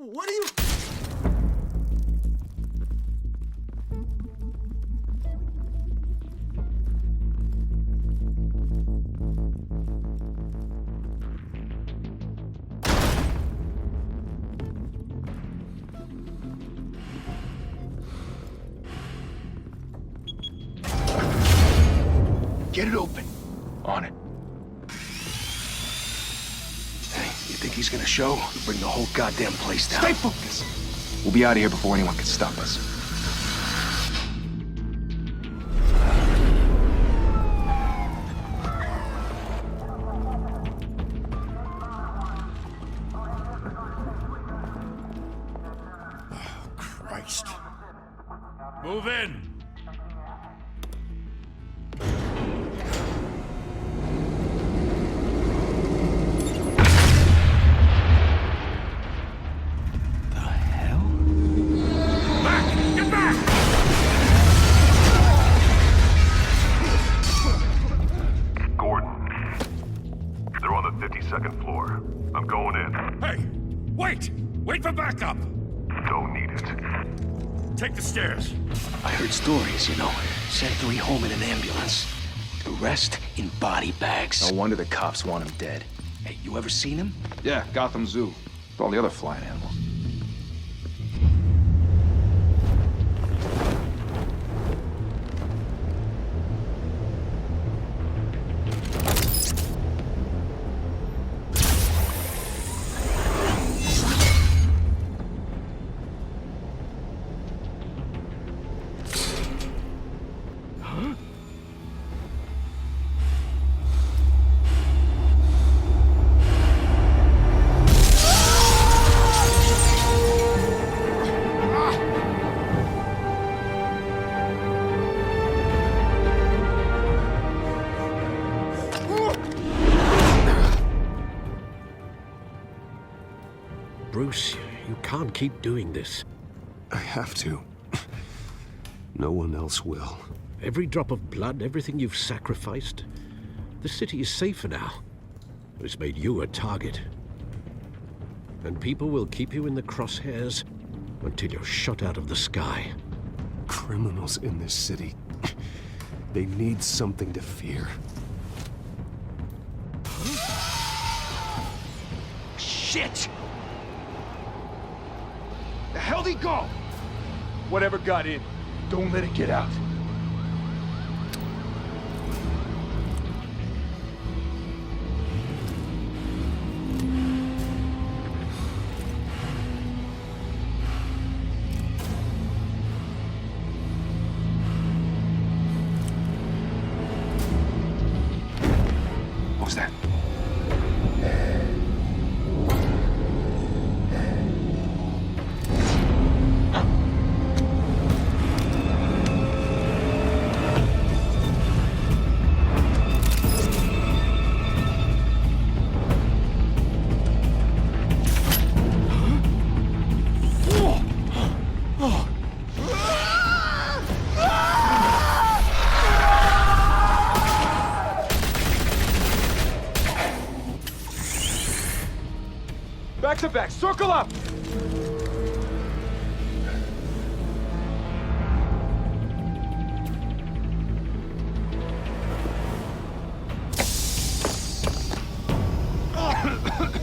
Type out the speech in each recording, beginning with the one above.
What are you... Get it open. On it. Hey, you think he's gonna show? We'll bring the whole goddamn place down. Stay focused. We'll be out of here before anyone can stop us. Oh, Christ. Move in! Second floor. I'm going in. Hey! Wait! Wait for backup! Don't need it. Take the stairs. I heard stories, you know. Sent 3 home in an ambulance. The rest in body bags. No wonder the cops want him dead. Hey, you ever seen him? Yeah, Gotham Zoo. With all the other flying animals. Bruce, you can't keep doing this. I have to. No one else will. Every drop of blood, everything you've sacrificed. The city is safer now. It's made you a target. And people will keep you in the crosshairs until you're shot out of the sky. Criminals in this city. They need something to fear. Shit! The hell'd he go? Whatever got in, don't let it get out. What was that? Back to back, circle up!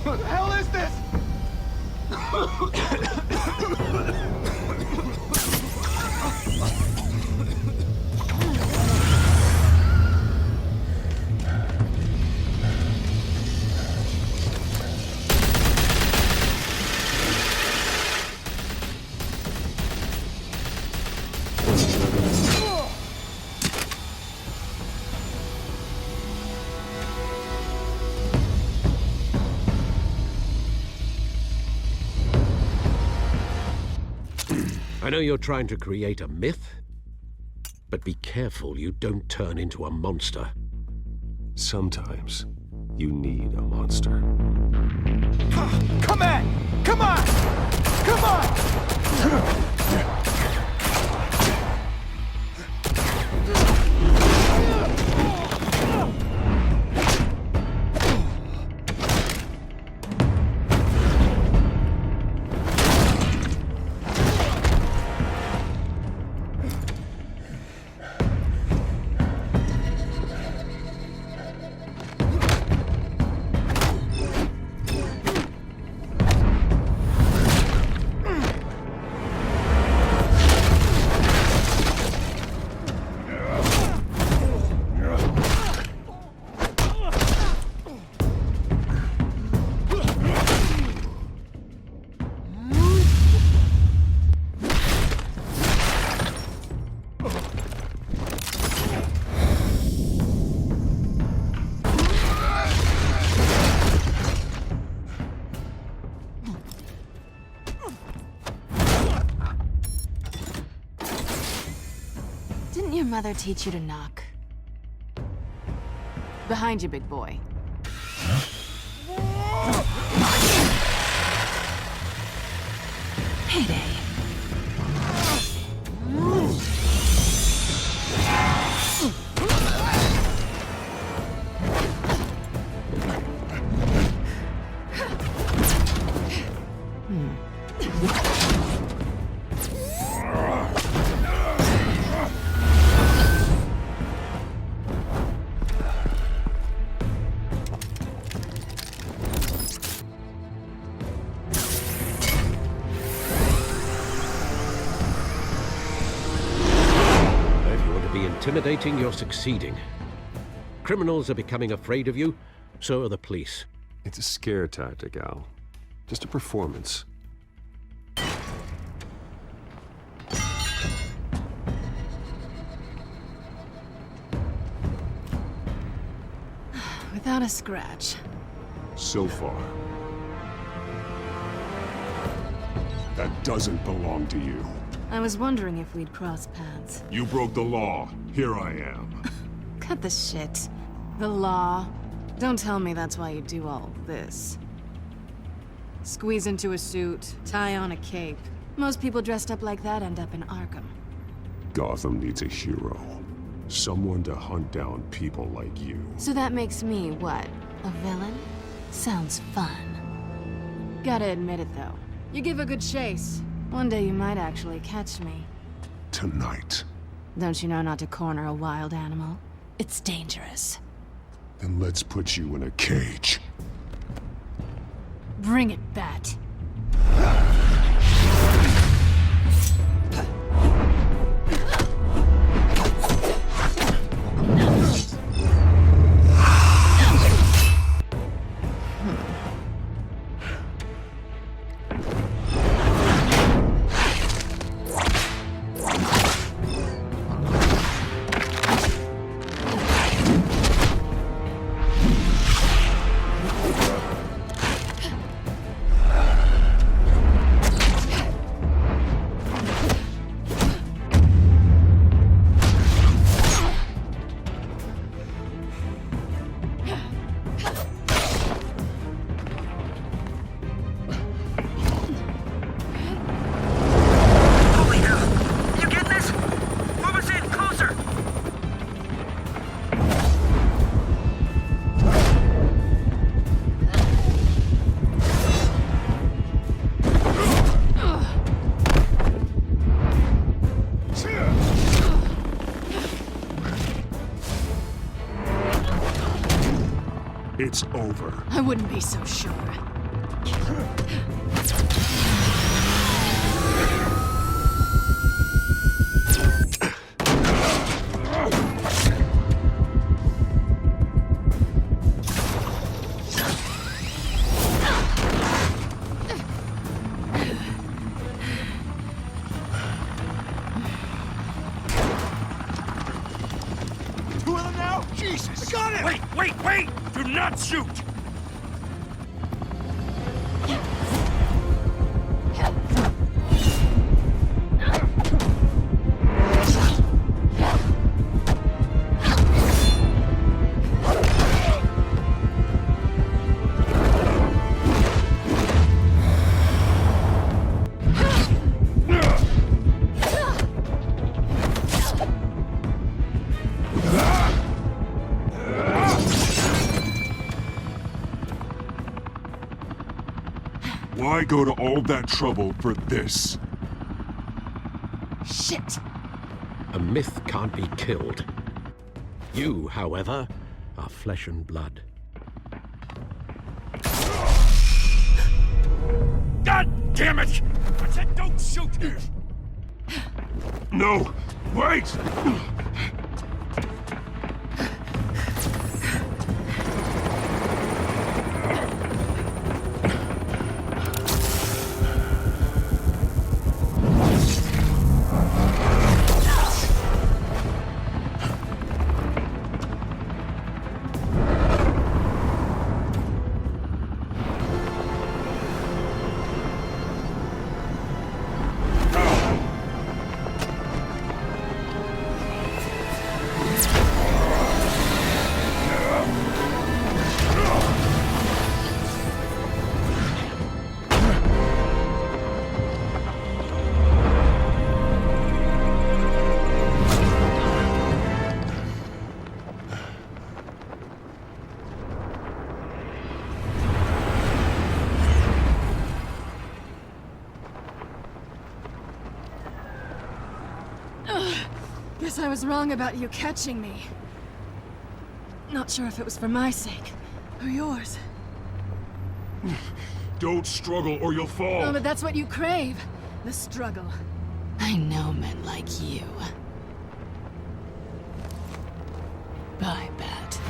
What the hell is this? I know you're trying to create a myth, but be careful you don't turn into a monster. Sometimes you need a monster. Come on! Come on! Come on! mother teach you to knock? Behind you, big boy. Payday. Intimidating, you're succeeding. Criminals are becoming afraid of you, so are the police. It's a scare tactic, Al. Just a performance. Without a scratch. So far. That doesn't belong to you. I was wondering if we'd cross paths. You broke the law. Here I am. Cut the shit. The law. Don't tell me that's why you do all this. Squeeze into a suit, tie on a cape. Most people dressed up like that end up in Arkham. Gotham needs a hero. Someone to hunt down people like you. So that makes me, what, a villain? Sounds fun. Gotta admit it, though. You give a good chase. One day you might actually catch me. Tonight. Don't you know not to corner a wild animal? It's dangerous. Then let's put you in a cage. Bring it, Bat. It's over. I wouldn't be so sure. Two of them now? Jesus! I got him! Wait! Do not shoot! Why go to all that trouble for this? Shit! A myth can't be killed. You, however, are flesh and blood. God damn it! I said don't shoot! No! Wait! Guess I was wrong about you catching me. Not sure if it was for my sake, or yours. Don't struggle or you'll fall. Oh, but that's what you crave. The struggle. I know men like you. I bet.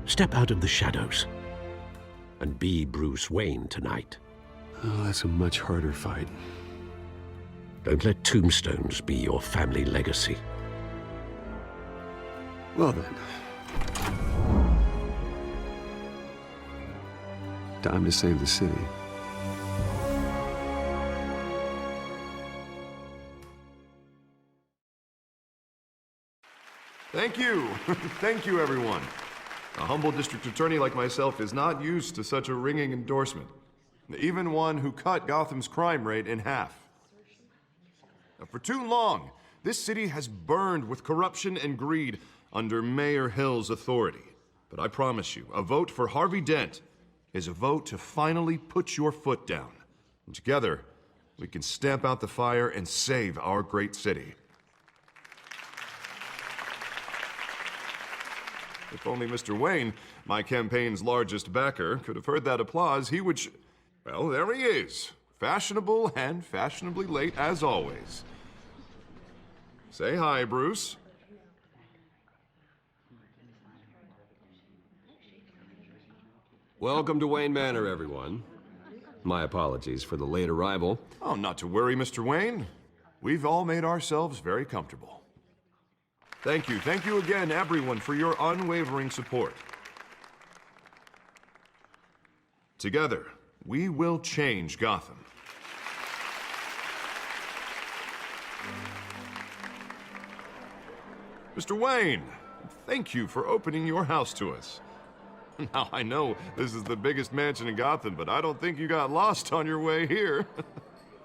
Step out of the shadows and be Bruce Wayne tonight. Oh, that's a much harder fight. Don't let tombstones be your family legacy. Well then. Time to save the city. Thank you. Thank you, everyone. A humble district attorney like myself is not used to such a ringing endorsement. Even one who cut Gotham's crime rate in half. For too long, this city has burned with corruption and greed under Mayor Hill's authority. But I promise you, a vote for Harvey Dent is a vote to finally put your foot down. And together, we can stamp out the fire and save our great city. If only Mr. Wayne, my campaign's largest backer, could have heard that applause, he would well, there he is. Fashionable and fashionably late as always. Say hi, Bruce. Welcome to Wayne Manor, everyone. My apologies for the late arrival. Oh, not to worry, Mr. Wayne. We've all made ourselves very comfortable. Thank you again, everyone, for your unwavering support. Together, we will change Gotham. Mr. Wayne, thank you for opening your house to us. Now, I know this is the biggest mansion in Gotham, but I don't think you got lost on your way here.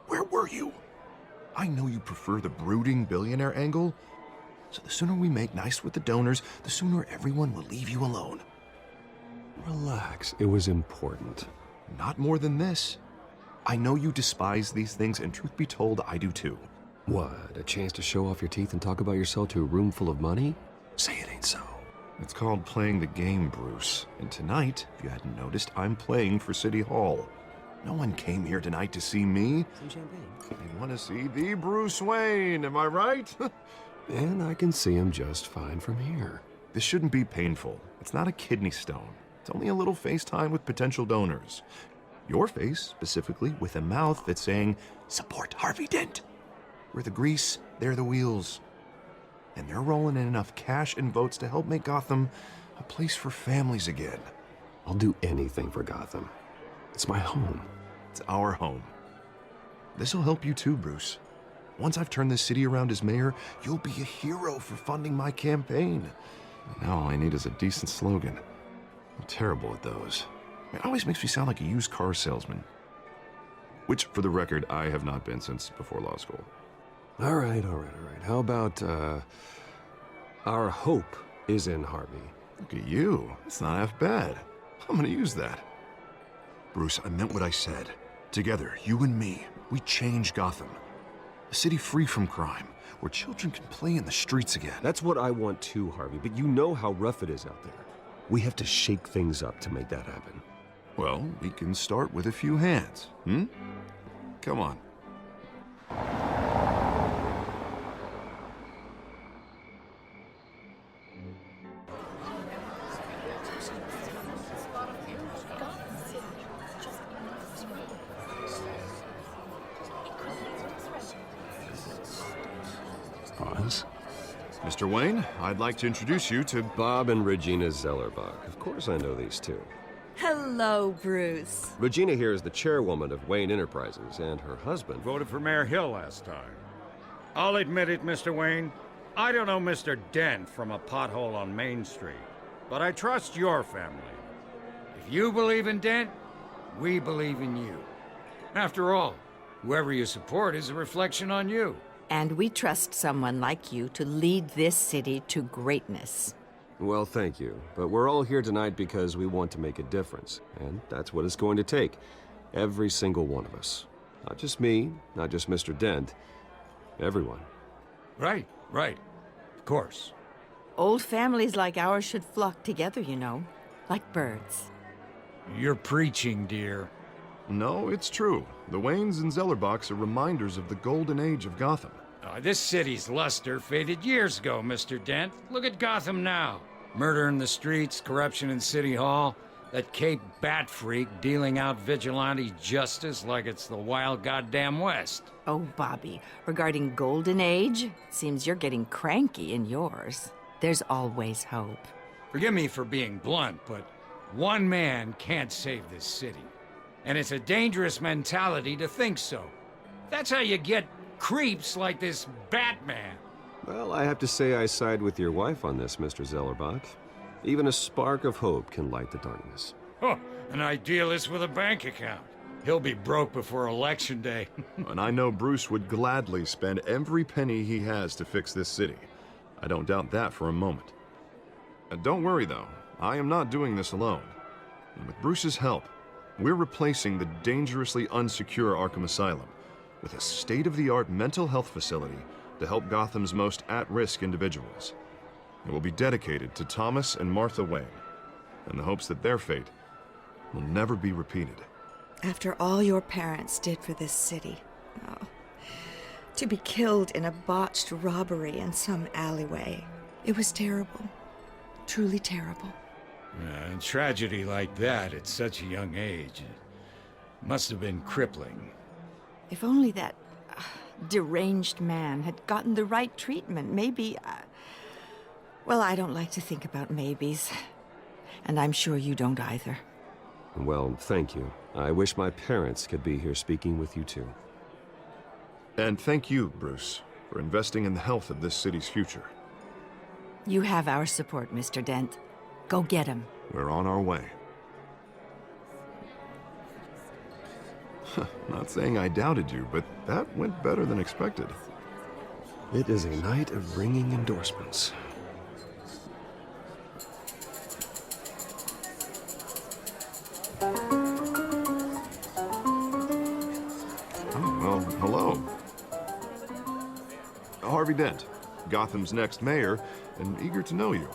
Where were you? I know you prefer the brooding billionaire angle, so the sooner we make nice with the donors, the sooner everyone will leave you alone. Relax, it was important. Not more than this. I know you despise these things, and truth be told, I do too. What, a chance to show off your teeth and talk about yourself to a room full of money? Say it ain't so. It's called playing the game, Bruce. And tonight, if you hadn't noticed, I'm playing for City Hall. No one came here tonight to see me. Some champagne. They want to see the Bruce Wayne, am I right? And I can see him just fine from here. This shouldn't be painful. It's not a kidney stone. It's only a little FaceTime with potential donors. Your face, specifically, with a mouth that's saying, support Harvey Dent. We're the grease, they're the wheels. And they're rolling in enough cash and votes to help make Gotham a place for families again. I'll do anything for Gotham. It's my home. It's our home. This'll help you too, Bruce. Once I've turned this city around as mayor, you'll be a hero for funding my campaign. Now all I need is a decent slogan. I'm terrible at those. It always makes me sound like a used car salesman. Which, for the record, I have not been since before law school. All right. How about, our hope is in Harvey? Look at you. It's not half bad. I'm gonna use that. Bruce, I meant what I said. Together, you and me, we change Gotham. A city free from crime, where children can play in the streets again. That's what I want too, Harvey, but you know how rough it is out there. We have to shake things up to make that happen. Well, we can start with a few hands, Come on. Pause. Mr. Wayne, I'd like to introduce you to Bob and Regina Zellerbach. Of course I know these two. Hello, Bruce. Regina here is the chairwoman of Wayne Enterprises, and her husband... Voted for Mayor Hill last time. I'll admit it, Mr. Wayne. I don't know Mr. Dent from a pothole on Main Street, but I trust your family. If you believe in Dent, we believe in you. After all, Whoever you support is a reflection on you. And we trust someone like you to lead this city to greatness. Well, thank you. But we're all here tonight because we want to make a difference. And that's what it's going to take. Every single one of us. Not just me, not just Mr. Dent. Everyone. Right. Of course. Old families like ours should flock together, you know, like birds. You're preaching, dear. No, it's true. The Waynes and Zellerbachs are reminders of the golden age of Gotham. This city's luster faded years ago, Mr. Dent. Look at Gotham now. Murder in the streets, corruption in City Hall, that Cape Bat freak dealing out vigilante justice like it's the wild goddamn West. Oh, Bobby, regarding Golden Age, seems you're getting cranky in yours. There's always hope. Forgive me for being blunt, but one man can't save this city. And it's a dangerous mentality to think so. That's how you get creeps like this Batman. Well, I have to say I side with your wife on this, Mr. Zellerbach. Even a spark of hope can light the darkness. Oh, an idealist with a bank account. He'll be broke before Election Day. And I know Bruce would gladly spend every penny he has to fix this city. I don't doubt that for a moment. Don't worry, though. I am not doing this alone. And with Bruce's help, we're replacing the dangerously unsecure Arkham Asylum with a state-of-the-art mental health facility to help Gotham's most at-risk individuals. It will be dedicated to Thomas and Martha Wayne, in the hopes that their fate will never be repeated. After all your parents did for this city, to be killed in a botched robbery in some alleyway, it was terrible. Truly terrible. A tragedy like that at such a young age must have been crippling. If only that deranged man had gotten the right treatment, maybe... well, I don't like to think about maybes. And I'm sure you don't either. Well, thank you. I wish my parents could be here speaking with you too. And thank you, Bruce, for investing in the health of this city's future. You have our support, Mr. Dent. Go get him. We're on our way. Not saying I doubted you, but that went better than expected. It is a night of ringing endorsements. Oh, well, hello. Harvey Dent, Gotham's next mayor, and eager to know you.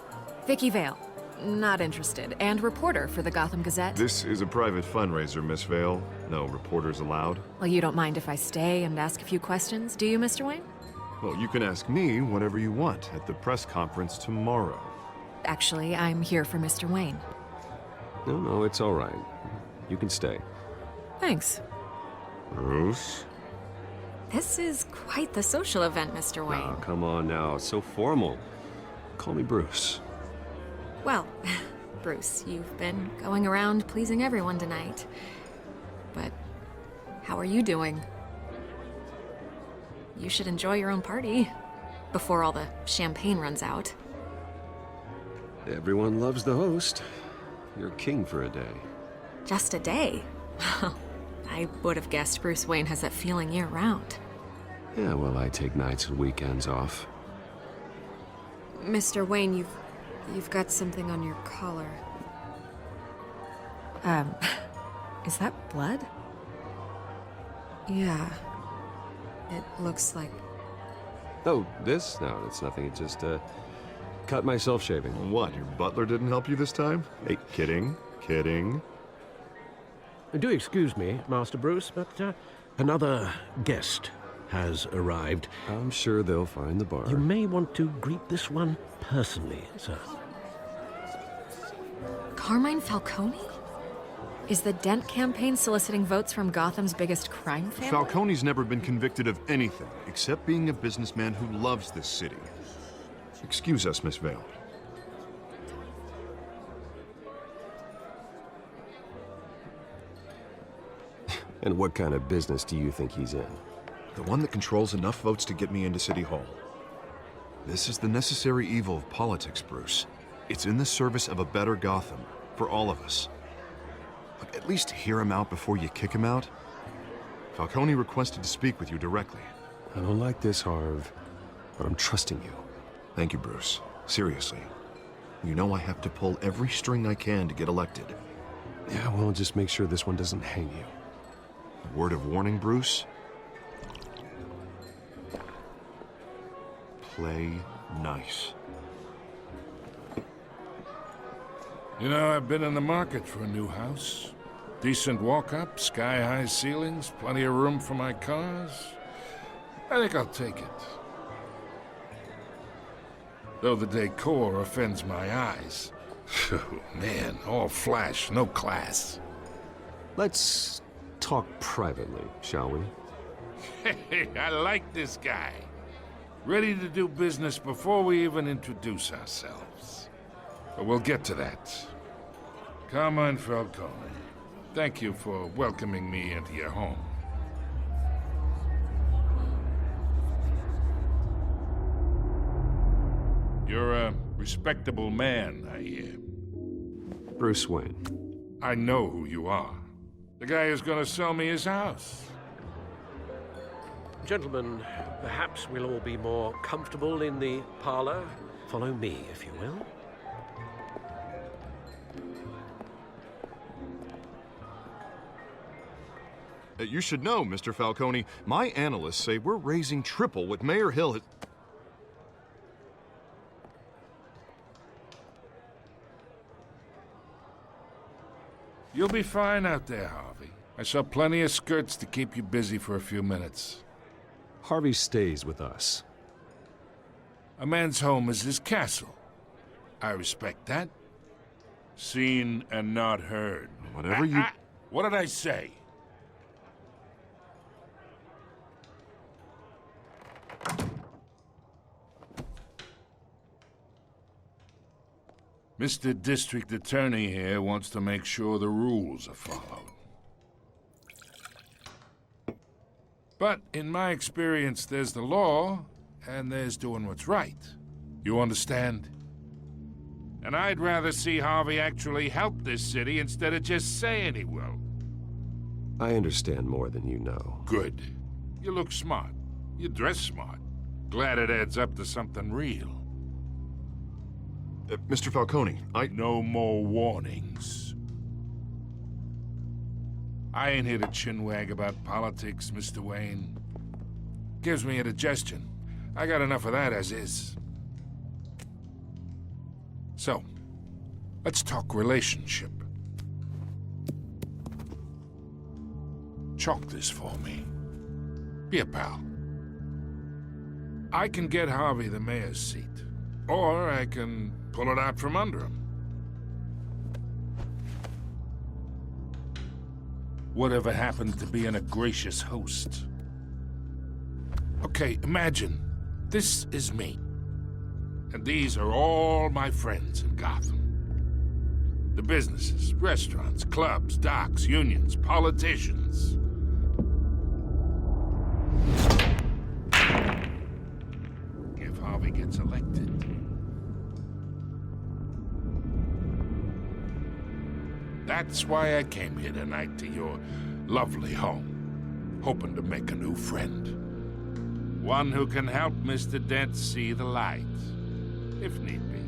Vicky Vale. Not interested. And reporter for the Gotham Gazette. This is a private fundraiser, Miss Vale. No reporters allowed. Well, you don't mind if I stay and ask a few questions, do you, Mr. Wayne? Well, you can ask me whatever you want at the press conference tomorrow. Actually, I'm here for Mr. Wayne. No, it's all right. You can stay. Thanks. Bruce? This is quite the social event, Mr. Wayne. Oh, come on now. It's so formal. Call me Bruce. Well, Bruce, you've been going around pleasing everyone tonight. But how are you doing? You should enjoy your own party before all the champagne runs out. Everyone loves the host. You're king for a day. Just a day? I would have guessed Bruce Wayne has that feeling year-round. Yeah, well, I take nights and weekends off. Mr. Wayne, you've got something on your collar. Is that blood? Yeah. It looks like... Oh, this? No, it's nothing. It just, cut myself shaving. What, your butler didn't help you this time? Hey, kidding. Do excuse me, Master Bruce, but another guest has arrived. I'm sure they'll find the bar. You may want to greet this one personally, sir. Carmine Falcone? Is the Dent campaign soliciting votes from Gotham's biggest crime family? Falcone's never been convicted of anything except being a businessman who loves this city. Excuse us, Miss Vale. And what kind of business do you think he's in? The one that controls enough votes to get me into City Hall. This is the necessary evil of politics, Bruce. It's in the service of a better Gotham, for all of us. Look, at least hear him out before you kick him out. Falcone requested to speak with you directly. I don't like this, Harv, but I'm trusting you. Thank you, Bruce. Seriously. You know I have to pull every string I can to get elected. Yeah, well, just make sure this one doesn't hang you. A word of warning, Bruce? Play nice. You know, I've been in the market for a new house. Decent walk-up, sky-high ceilings, plenty of room for my cars. I think I'll take it. Though the decor offends my eyes. Oh, man, all flash, no class. Let's talk privately, shall we? Hey, I like this guy. Ready to do business before we even introduce ourselves. But we'll get to that. Carmine Falcone, thank you for welcoming me into your home. You're a respectable man, I hear. Bruce Wayne. I know who you are. The guy who's gonna sell me his house. Gentlemen, perhaps we'll all be more comfortable in the parlor. Follow me, if you will. You should know, Mr. Falcone, my analysts say we're raising triple what Mayor Hill has... You'll be fine out there, Harvey. I saw plenty of skirts to keep you busy for a few minutes. Harvey stays with us. A man's home is his castle. I respect that. Seen and not heard. Whatever you... What did I say? Mr. District Attorney here wants to make sure the rules are followed. But in my experience, there's the law, and there's doing what's right. You understand? And I'd rather see Harvey actually help this city instead of just saying he will. I understand more than you know. Good. You look smart. You dress smart. Glad it adds up to something real. Mr. Falcone, No more warnings. I ain't here to chinwag about politics, Mr. Wayne. Gives me indigestion. I got enough of that as is. So, let's talk relationship. Chalk this for me. Be a pal. I can get Harvey the mayor's seat, or I can pull it out from under him. Whatever happened to being a gracious host? Okay, imagine this is me. And these are all my friends in Gotham. The businesses, restaurants, clubs, docks, unions, politicians. If Harvey gets elected, that's why I came here tonight to your lovely home, hoping to make a new friend. One who can help Mr. Dent see the light, if need be.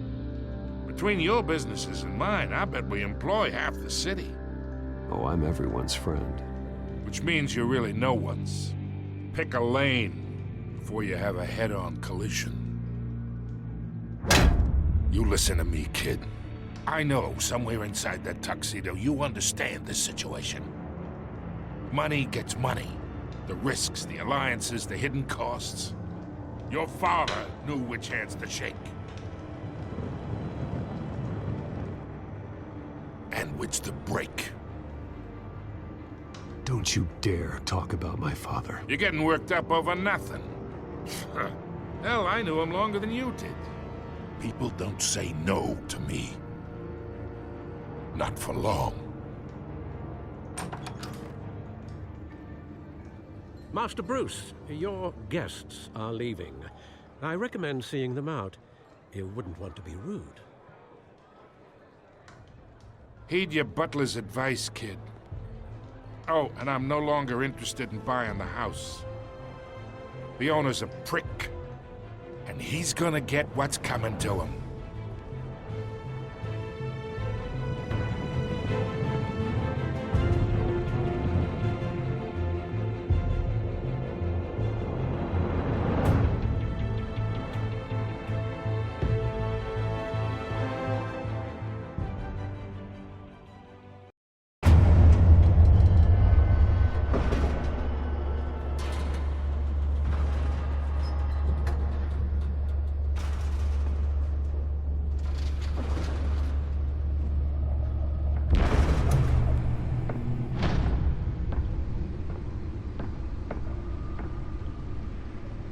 Between your businesses and mine, I bet we employ half the city. Oh, I'm everyone's friend. Which means you're really no one's. Pick a lane before you have a head-on collision. You listen to me, kid. I know somewhere inside that tuxedo you understand this situation. Money gets money. The risks, the alliances, the hidden costs. Your father knew which hands to shake. And which to break. Don't you dare talk about my father. You're getting worked up over nothing. Hell, I knew him longer than you did. People don't say no to me. Not for long. Master Bruce, your guests are leaving. I recommend seeing them out. You wouldn't want to be rude. Heed your butler's advice, kid. Oh, and I'm no longer interested in buying the house. The owner's a prick, and he's gonna get what's coming to him.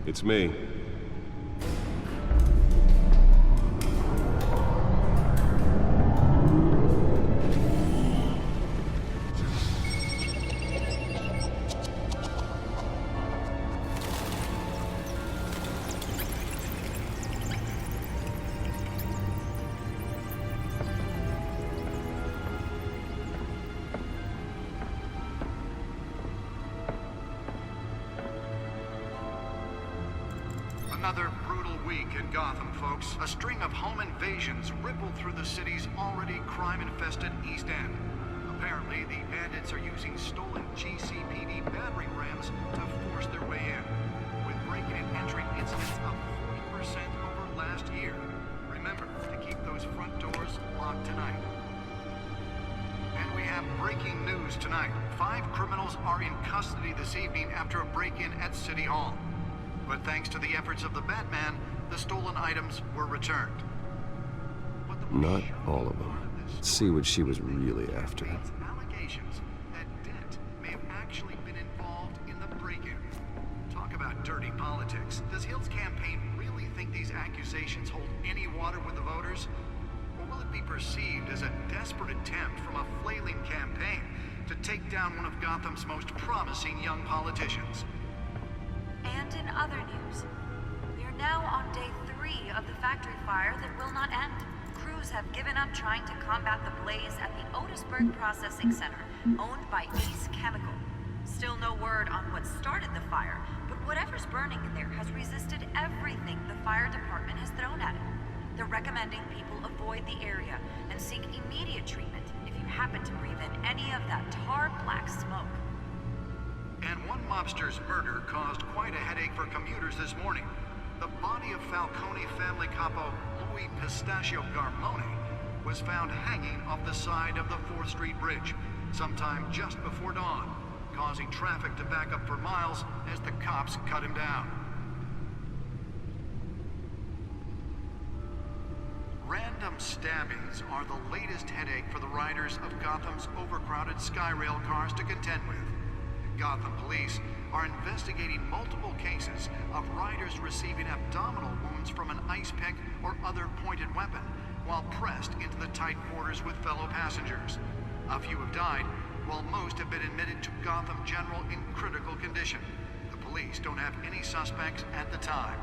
It's me. Another brutal week in Gotham, folks. A string of home invasions rippled through the city's already crime-infested East End. Apparently, the bandits are using stolen GCPD battering rams to force their way in, with breaking and entering incidents up 40% over last year. Remember to keep those front doors locked tonight. And we have breaking news tonight. 5 criminals are in custody this evening after a break-in at City Hall. But thanks to the efforts of the Batman, the stolen items were returned. Not all of them. Let's see what she was really after. Allegations that Dent may have actually been involved in the break-in. Talk about dirty politics. Does Hill's campaign really think these accusations hold any water with the voters? Or will it be perceived as a desperate attempt from a flailing campaign to take down one of Gotham's most promising young politicians? And in other news, we are now on day 3 of the factory fire that will not end. Crews have given up trying to combat the blaze at the Otisburg Processing Center, owned by Ace Chemical. Still no word on what started the fire, but whatever's burning in there has resisted everything the fire department has thrown at it. They're recommending people avoid the area and seek immediate treatment if you happen to breathe in any of that tar black smoke. And one mobster's murder caused quite a headache for commuters this morning. The body of Falcone family capo Louis Pistachio Garmone was found hanging off the side of the 4th Street Bridge sometime just before dawn, causing traffic to back up for miles as the cops cut him down. Random stabbings are the latest headache for the riders of Gotham's overcrowded Skyrail cars to contend with. Gotham police are investigating multiple cases of riders receiving abdominal wounds from an ice pick or other pointed weapon while pressed into the tight quarters with fellow passengers. A few have died, while most have been admitted to Gotham General in critical condition. The police don't have any suspects at the time.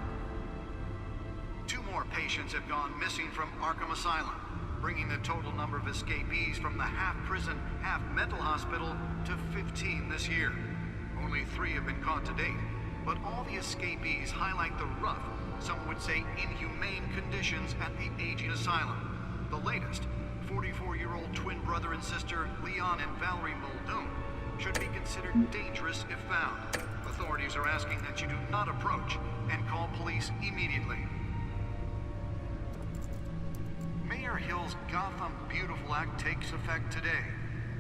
2 more patients have gone missing from Arkham Asylum, bringing the total number of escapees from the half-prison, half-mental hospital to 15 this year. Only 3 have been caught to date, but all the escapees highlight the rough, some would say inhumane conditions at the aging asylum. The latest, 44-year-old twin brother and sister Leon and Valerie Muldoon, should be considered dangerous if found. Authorities are asking that you do not approach and call police immediately. Mayor Hill's Gotham Beautiful Act takes effect today,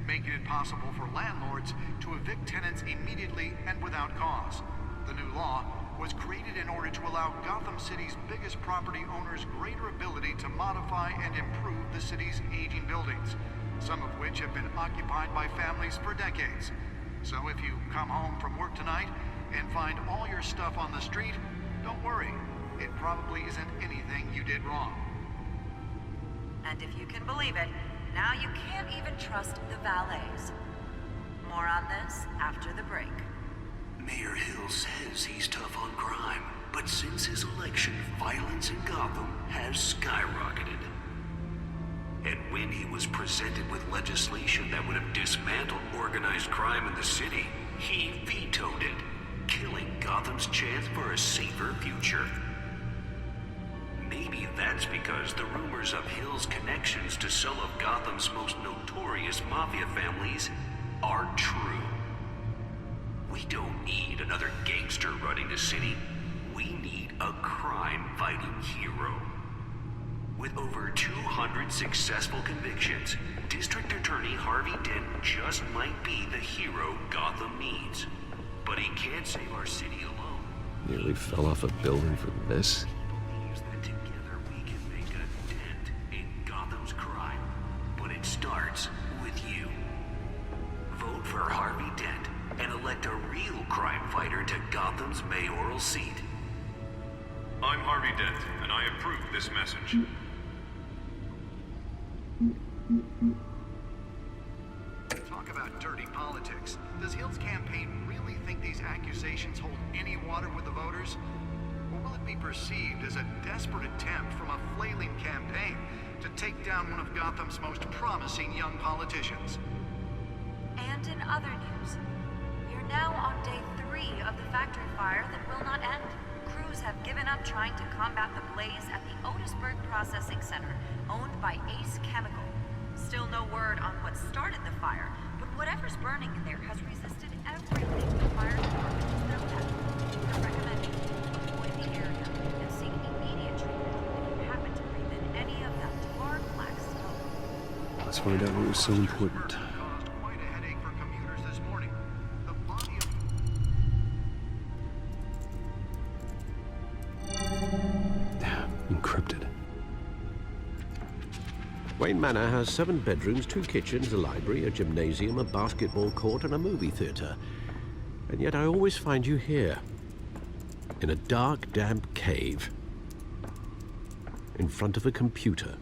making it possible for landlords to evict tenants immediately and without cause. The new law was created in order to allow Gotham City's biggest property owners greater ability to modify and improve the city's aging buildings, some of which have been occupied by families for decades. So if you come home from work tonight and find all your stuff on the street, don't worry. It probably isn't anything you did wrong. And if you can believe it, now you can't even trust the valets. More on this after the break. Mayor Hill says he's tough on crime, but since his election, violence in Gotham has skyrocketed. And when he was presented with legislation that would have dismantled organized crime in the city, he vetoed it, killing Gotham's chance for a safer future. Maybe that's because the rumors of Hill's connections to some of Gotham's most notorious mafia families are true. We don't need another gangster running the city. We need a crime-fighting hero. With over 200 successful convictions, District Attorney Harvey Dent just might be the hero Gotham needs. But he can't save our city alone. Nearly fell off a building for this? Believes that together we can make a dent in Gotham's crime. But it starts with you. Vote for Harvey Dent and elect a real crime fighter to Gotham's mayoral seat. I'm Harvey Dent, and I approve this message. Talk about dirty politics. Does Hill's campaign really think these accusations hold any water with the voters? Or will it be perceived as a desperate attempt from a flailing campaign to take down one of Gotham's most promising young politicians? And in other news, we're now on day 3 of the factory fire that will not end. Crews have given up trying to combat the blaze at the Otisburg Processing Center, owned by Ace Chemical. Still no word on what started the fire, but whatever's burning in there has resisted everything the fire department has thrown at it. They're recommending avoid the area and seek immediate treatment if you happen to breathe in any of that tar black smoke. Let's find out what was so important. Caused quite a headache for commuters this morning. The body of Encrypted. Wayne Manor has 7 bedrooms, 2 kitchens, a library, a gymnasium, a basketball court, and a movie theater. And yet I always find you here, in a dark, damp cave, in front of a computer.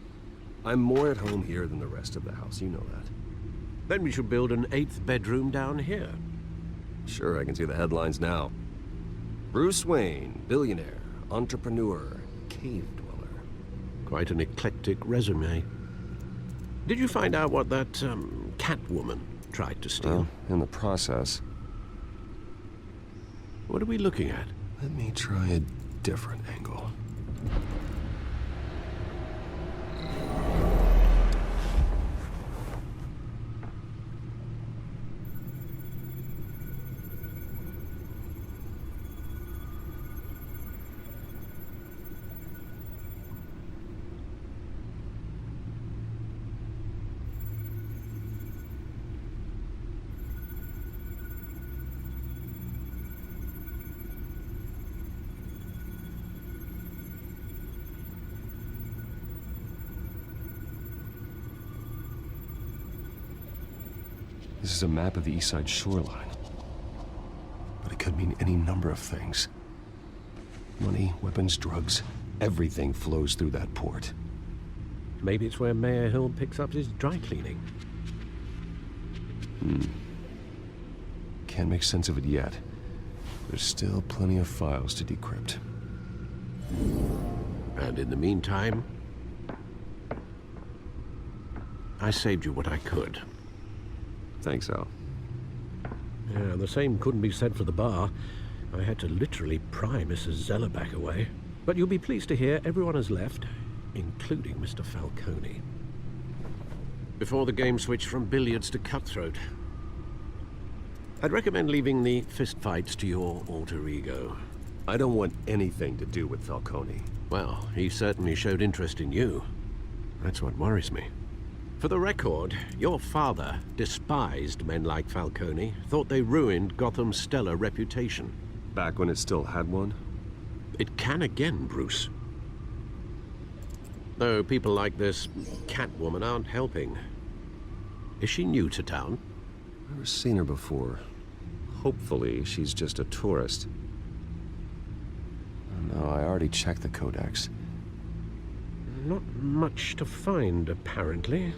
I'm more at home here than the rest of the house, you know that. Then we should build an 8th bedroom down here. Sure, I can see the headlines now. Bruce Wayne, billionaire, entrepreneur, cave dweller. Quite an eclectic resume. Did you find out what that, Catwoman tried to steal? Well, in the process. What are we looking at? Let me try a different angle. This is a map of the East Side shoreline. But it could mean any number of things. Money, weapons, drugs, everything flows through that port. Maybe it's where Mayor Hill picks up his dry cleaning. Can't make sense of it yet. There's still plenty of files to decrypt. And in the meantime, I saved you what I could. Thanks, Al. Yeah, the same couldn't be said for the bar. I had to literally pry Mrs. Zellerback away. But you'll be pleased to hear everyone has left, including Mr. Falcone. Before the game switched from billiards to cutthroat. I'd recommend leaving the fistfights to your alter ego. I don't want anything to do with Falcone. Well, he certainly showed interest in you. That's what worries me. For the record, your father despised men like Falcone, thought they ruined Gotham's stellar reputation. Back when it still had one? It can again, Bruce. Though people like this Catwoman aren't helping. Is she new to town? Never seen her before. Hopefully, she's just a tourist. No, I already checked the codex. Not much to find, apparently.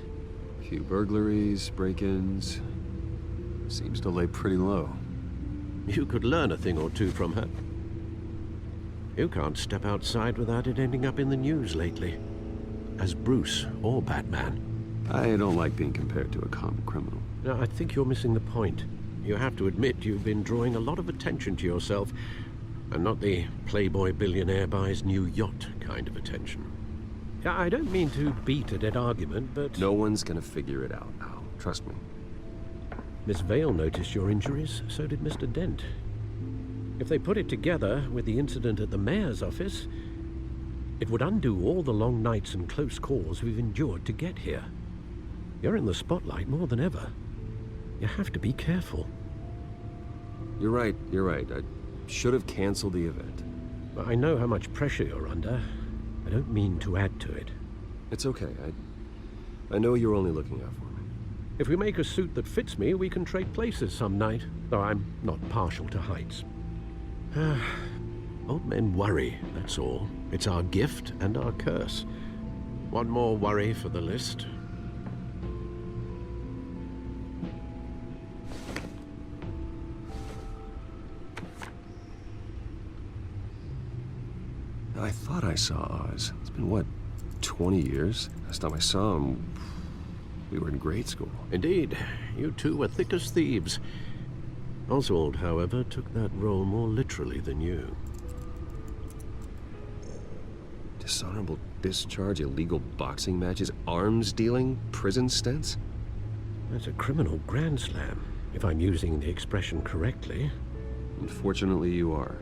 Few burglaries, break-ins. Seems to lay pretty low. You could learn a thing or two from her. You can't step outside without it ending up in the news lately. As Bruce or Batman. I don't like being compared to a common criminal. No, I think you're missing the point. You have to admit you've been drawing a lot of attention to yourself, and not the playboy billionaire buys new yacht kind of attention. I don't mean to beat a dead argument, but... No one's gonna figure it out now. Trust me. Miss Vale noticed your injuries, so did Mr. Dent. If they put it together with the incident at the mayor's office, it would undo all the long nights and close calls we've endured to get here. You're in the spotlight more than ever. You have to be careful. You're right. I should have canceled the event. I know how much pressure you're under. I don't mean to add to it. It's okay. I know you're only looking out for me. If we make a suit that fits me, we can trade places some night, though I'm not partial to heights. Old men worry, that's all. It's our gift and our curse. One more worry for the list. I thought I saw Oz. It's been, what, 20 years? Last time I saw him, we were in grade school. Indeed. You two were thick as thieves. Oswald, however, took that role more literally than you. Dishonorable discharge, illegal boxing matches, arms dealing, prison stints? That's a criminal grand slam, if I'm using the expression correctly. Unfortunately, you are.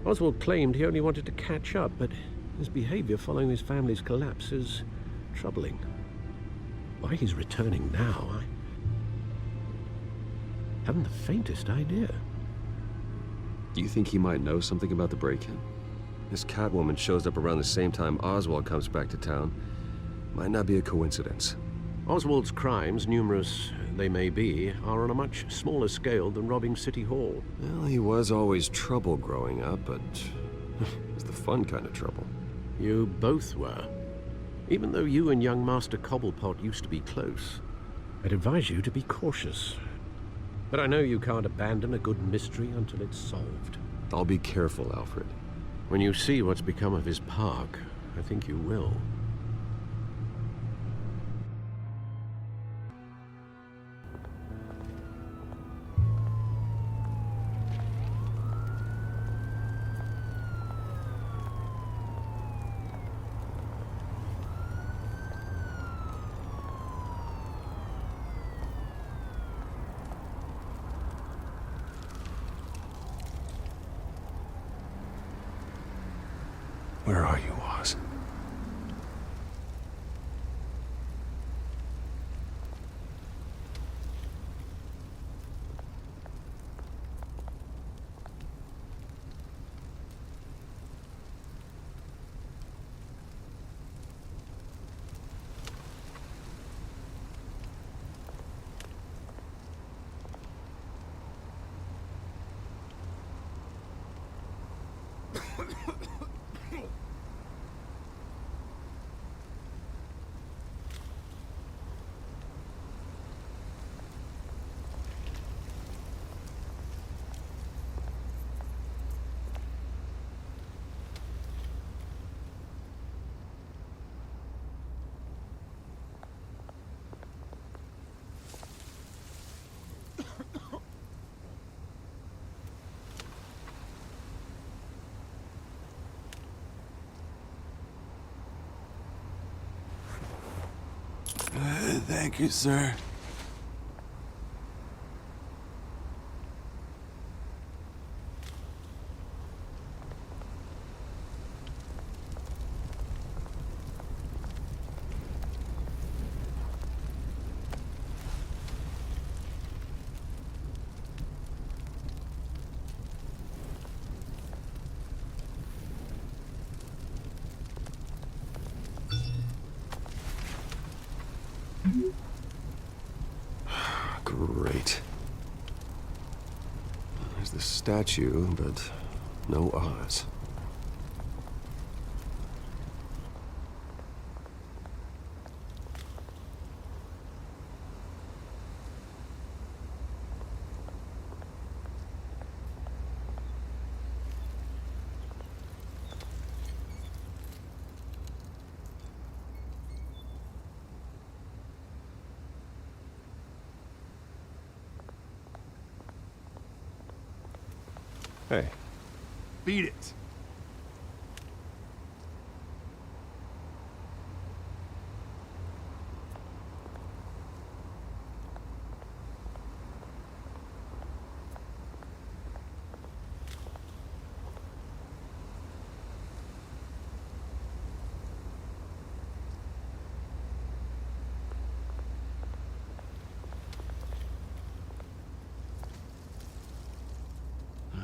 Oswald claimed he only wanted to catch up, but his behavior following his family's collapse is troubling. Why he's returning now, I haven't the faintest idea. Do you think he might know something about the break-in? This Catwoman shows up around the same time Oswald comes back to town. Might not be a coincidence. Oswald's crimes, numerous they may be, are on a much smaller scale than robbing City Hall. Well, he was always trouble growing up, but it's the fun kind of trouble. You both were. Even though you and young Master Cobblepot used to be close, I'd advise you to be cautious. But I know you can't abandon a good mystery until it's solved. I'll be careful, Alfred. When you see what's become of his park, I think you will. Where are you, Oz? Thank you, sir. Great. There's the statue, but no Oz. Hey. Beat it.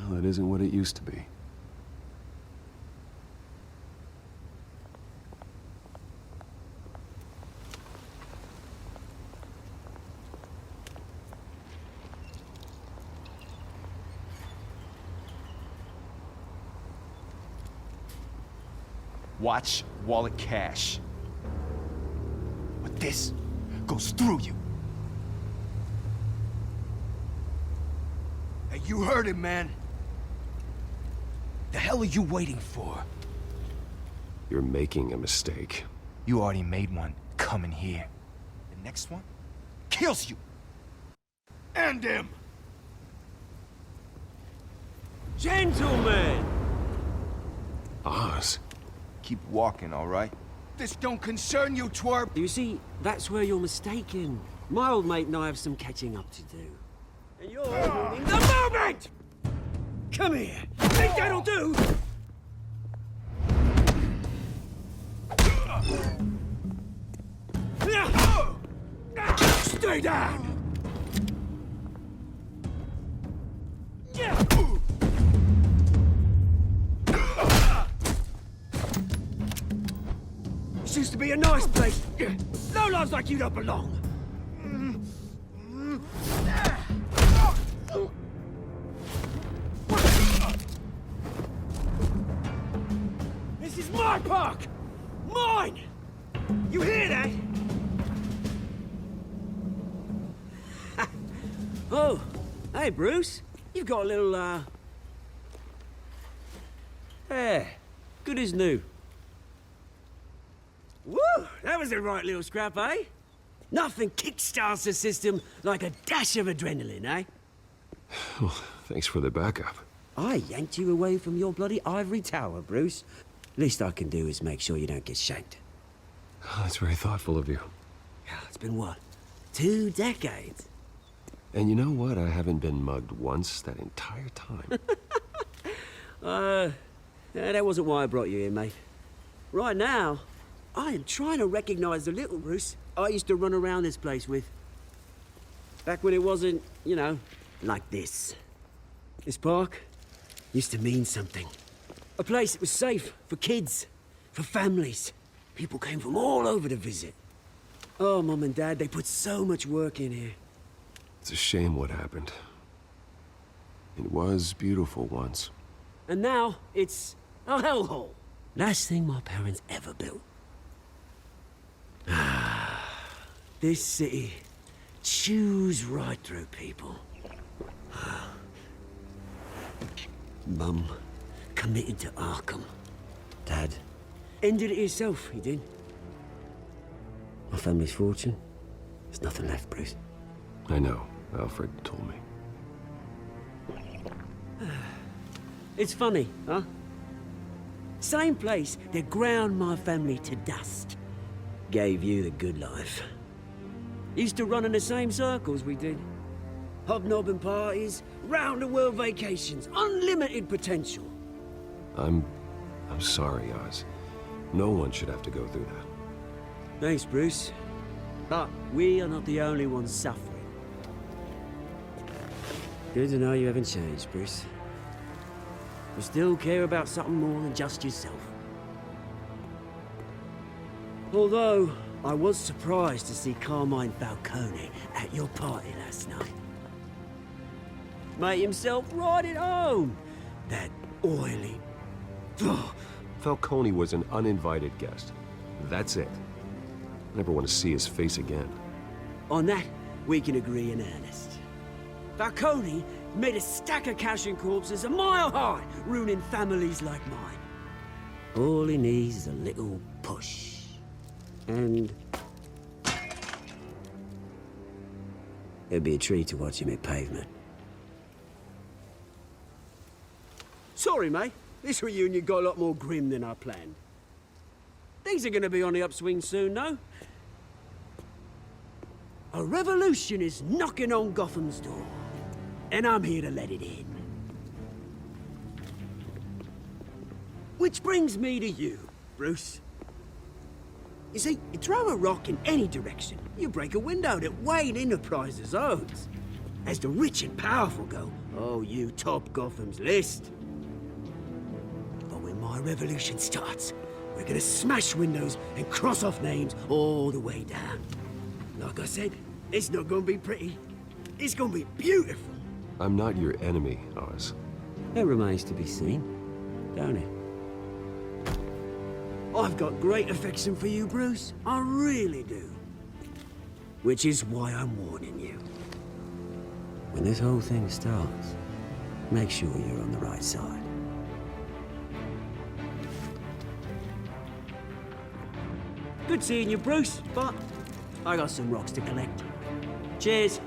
Well, it isn't what it used to be. Watch wallet cash. But this goes through you. Hey, you heard it, man. The hell are you waiting for? You're making a mistake. You already made one coming here. The next one kills you. And him. Gentlemen! Oz. Keep walking, all right? This don't concern you, twerp. You see, that's where you're mistaken. My old mate and I have some catching up to do. And you're ruining the moment! Come here. Think that'll do? Stay down! This used to be a nice place. No lives like you don't belong. This is my park! Mine! You hear that? Oh, hey, Bruce. You've got a little, There. Good as new. Woo! That was a right little scrap, eh? Nothing kickstarts the system like a dash of adrenaline, eh? Well, thanks for the backup. I yanked you away from your bloody ivory tower, Bruce. Least I can do is make sure you don't get shanked. Oh, that's very thoughtful of you. It's been what? 2 decades? And you know what? I haven't been mugged once that entire time. That wasn't why I brought you here, mate. Right now, I am trying to recognize the little Bruce I used to run around this place with. Back when it wasn't, you know, like this. This park used to mean something. A place that was safe for kids, for families. People came from all over to visit. Oh, Mum and Dad, they put so much work in here. It's a shame what happened. It was beautiful once. And now, it's a hellhole. Last thing my parents ever built. This city chews right through people. Mum committed to Arkham. Dad ended it himself, he did. My family's fortune, there's nothing left, Bruce. I know. Alfred told me. It's funny, huh? Same place that ground my family to dust. Gave you the good life. Used to run in the same circles we did. Hobnobbing parties, round-the-world vacations, unlimited potential. I'm sorry, Oz. No one should have to go through that. Thanks, Bruce. But we are not the only ones suffering. Good to know you haven't changed, Bruce. You still care about something more than just yourself. Although, I was surprised to see Carmine Falcone at your party last night. Made himself right at home. That oily... Falcone was an uninvited guest. That's it. I never want to see his face again. On that, we can agree in earnest. Falcone made a stack of cash and corpses a mile high, ruining families like mine. All he needs is a little push. And... it'd be a treat to watch him hit pavement. Sorry, mate. This reunion got a lot more grim than I planned. Things are gonna be on the upswing soon, though. A revolution is knocking on Gotham's door, and I'm here to let it in. Which brings me to you, Bruce. You see, you throw a rock in any direction, you break a window that Wayne Enterprises owns. As the rich and powerful go, oh, you top Gotham's list. But when my revolution starts, we're gonna smash windows and cross off names all the way down. Like I said, it's not gonna be pretty. It's gonna be beautiful. I'm not your enemy, Oz. It remains to be seen, don't it? I've got great affection for you, Bruce. I really do. Which is why I'm warning you. When this whole thing starts, make sure you're on the right side. Good seeing you, Bruce, but I got some rocks to collect. Cheers.